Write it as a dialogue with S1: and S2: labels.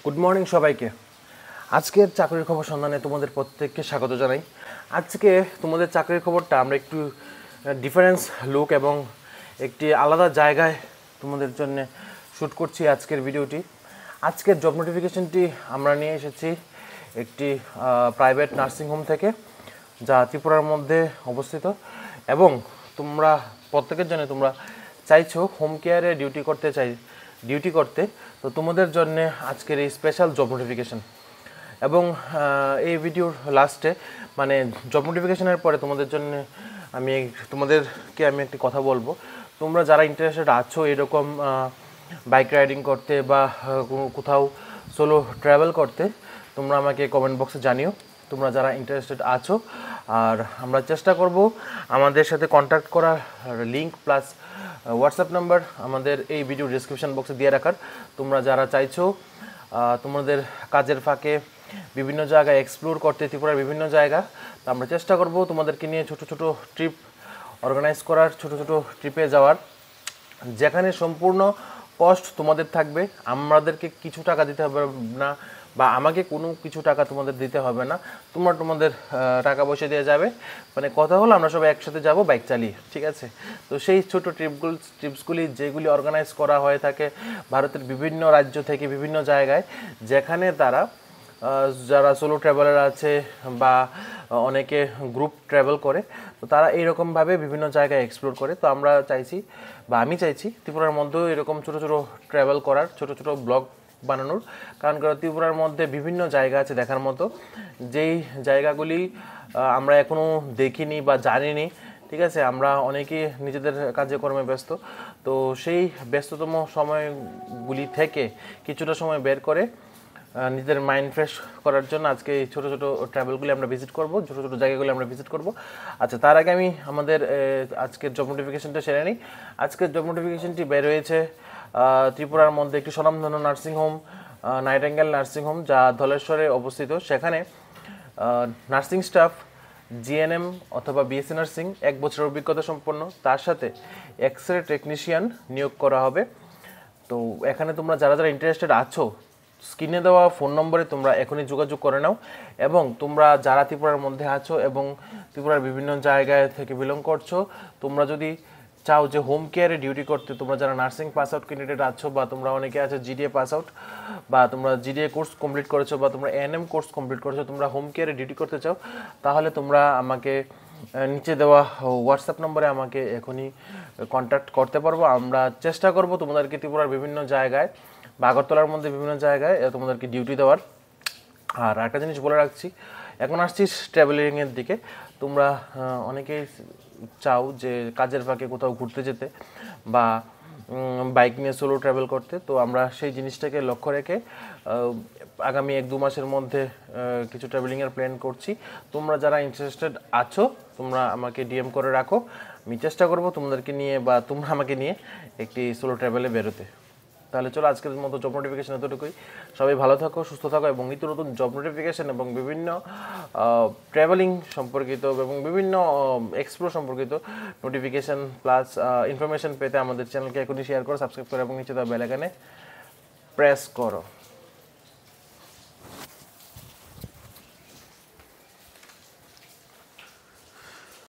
S1: Good morning সবাইকে। আজকের চাকরির খবর সন্ধানে তোমাদের প্রত্যেককে স্বাগত জানাই। আজকে তোমাদের চাকরির খবরটা আমরা একটু ডিফারেন্স লুক এবং একটি আলাদা জায়গায় তোমাদের জন্য শ্যুট করছি আজকের ভিডিওটি। আজকের জব নোটিফিকেশনটি আমরা নিয়ে এসেছি একটি প্রাইভেট নার্সিংহোম থেকে, যা ত্রিপুরার মধ্যে অবস্থিত। এবং তোমরা প্রত্যেকের জন্য তোমরা চাইছো হোম কেয়ারে ডিউটি করতে, তো তোমাদের জন্য আজকের এই স্পেশাল জব নোটিফিকেশন। এবং এই ভিডিওর লাস্টে মানে জব নোটিফিকেশনের পরে তোমাদেরকে আমি একটি কথা বলবো। তোমরা যারা ইন্টারেস্টেড আছো এরকম বাইক রাইডিং করতে বা কোথাও সোলো ট্রাভেল করতে, তোমরা আমাকে কমেন্ট বক্সে জানিও তোমরা যারা ইন্টারেস্টেড আছো। আর আমরা চেষ্টা করব আমাদের সাথে কন্ট্যাক্ট করার লিঙ্ক প্লাস হোয়াটসঅ্যাপ নাম্বার আমাদের এই ভিডিও ডেসক্রিপশন বক্সে দিয়ে রাখার। তোমরা যারা চাইছো তোমাদের কাজের ফাঁকে বিভিন্ন জায়গায় এক্সপ্লোর করতে, ত্রিপুরার বিভিন্ন জায়গা, তো আমরা চেষ্টা করব তোমাদেরকে নিয়ে ছোট ছোট ট্রিপ অর্গানাইজ করার, ছোট ছোট ট্রিপে যাওয়ার, যেখানে সম্পূর্ণ কস্ট তোমাদের থাকবে। আমাদেরকে কিছু টাকা দিতে হবে না বা আমাকে কোনো কিছু টাকা তোমাদের দিতে হবে না, তোমাদের টাকা পয়সা দিয়ে যাবে। মানে কথা হলো আমরা সবাই একসাথে যাব বাইক চালিয়ে, ঠিক আছে? তো সেই ছোট ট্রিপসগুলি যেগুলি অর্গানাইজ করা হয়ে থাকে ভারতের বিভিন্ন রাজ্য থেকে বিভিন্ন জায়গায়, যেখানে যারা সোলো ট্রাভেলার আছে বা অনেকে গ্রুপ ট্রাভেল করে, তো তারা এইরকমভাবে বিভিন্ন জায়গায় এক্সপ্লোর করে। তো আমরা চাইছি বা আমি চাইছি ত্রিপুরার মধ্যেও এরকম ছোটো ছোটো ট্রাভেল করার, ছোটো ছোটো ব্লগ বানানোর। কারণ ত্রিপুরার মধ্যে বিভিন্ন জায়গা আছে দেখার মতো, যেই জায়গাগুলি আমরা এখনও দেখিনি বা জানিনি, ঠিক আছে? আমরা অনেকেই নিজেদের কাজে কর্মে ব্যস্ত, তো সেই ব্যস্ততম সময়গুলি থেকে কিছুটা সময় বের করে নিজেদের মাইন্ড ফ্রেশ করার জন্য আজকে এই ছোটো ছোটো ট্রাভেলগুলি আমরা ভিজিট করব, ছোটো ছোটো জায়গাগুলি আমরা ভিজিট করব। আচ্ছা, তার আগে আমি আমাদের আজকের জব নোটিফিকেশনটা সেরে নিই। আজকের জব নোটিফিকেশনটি বের হয়েছে ত্রিপুরার মধ্যে একটি স্বনামধন্য নার্সিংহোম, নাইটিঙ্গেল নার্সিংহোম, যা ধলেশ্বরে অবস্থিত। সেখানে নার্সিং স্টাফ জিএনএম অথবা বিএসসি নার্সিং 1 বছরের অভিজ্ঞতা সম্পন্ন, তার সাথে এক্স-রে টেকনিশিয়ান নিয়োগ করা হবে। তো এখানে তোমরা যারা যারা ইন্টারেস্টেড আছো, স্ক্রিনে দেওয়া ফোন নম্বরে তোমরা এখনই যোগাযোগ করে নাও। এবং তোমরা যারা ত্রিপুরার মধ্যে আছো এবং ত্রিপুরার বিভিন্ন জায়গায় থেকে বিলং করছো, তোমরা যদি চাও যে হোম কেয়ারে ডিউটি করতে, তোমরা যারা নার্সিং পাস আউট ক্যান্ডিডেট আছো বা তোমরা অনেকে আছো জিডিএ পাস আউট বা তোমরা জিডিএ কোর্স কমপ্লিট করেছো বা তোমরা এএনএম কোর্স কমপ্লিট করেছো, তোমরা হোম কেয়ারে ডিউটি করতে চাও, তাহলে তোমরা আমাকে নিচে দেওয়া হোয়াটসঅ্যাপ নম্বরে আমাকে এখনই কন্ট্যাক্ট করতে পারবো। আমরা চেষ্টা করব তোমাদেরকে ত্রিপুরার বিভিন্ন জায়গায় বা আগরতলার মধ্যে বিভিন্ন জায়গায় তোমাদেরকে ডিউটি দেওয়ার। আর একটা জিনিস বলে রাখছি, এখন আসছিস ট্রাভেলিংয়ের দিকে, তোমরা অনেকেই চাও যে কাজের ফাঁকে কোথাও ঘুরতে যেতে বা বাইক নিয়ে সোলো ট্রাভেল করতে। তো আমরা সেই জিনিসটাকে লক্ষ্য রেখে আগামী 1-2 মাসের মধ্যে কিছু ট্রাভেলিংয়ের প্ল্যান করছি। তোমরা যারা ইন্টারেস্টেড আছো তোমরা আমাকে ডিএম করে রাখো, আমি চেষ্টা করবো তোমাদেরকে নিয়ে বা তোমরা আমাকে নিয়ে একটি সোলো ট্রাভেলে বেরোতে। তাহলে চলো আজকের মতো জব নোটিফিকেশন এতটুকুই। সবাই ভালো থাকো, সুস্থ থাকো এবং নিত্য নতুন জব নোটিফিকেশন এবং বিভিন্ন ট্রাভেলিং সম্পর্কিত এবং বিভিন্ন এক্সপ্লোর সম্পর্কিত নোটিফিকেশন প্লাস ইনফরমেশন পেতে আমাদের চ্যানেলকে এখনই শেয়ার করো, সাবস্ক্রাইব করো এবং নিচে দেওয়া বেল আইকনে প্রেস করো।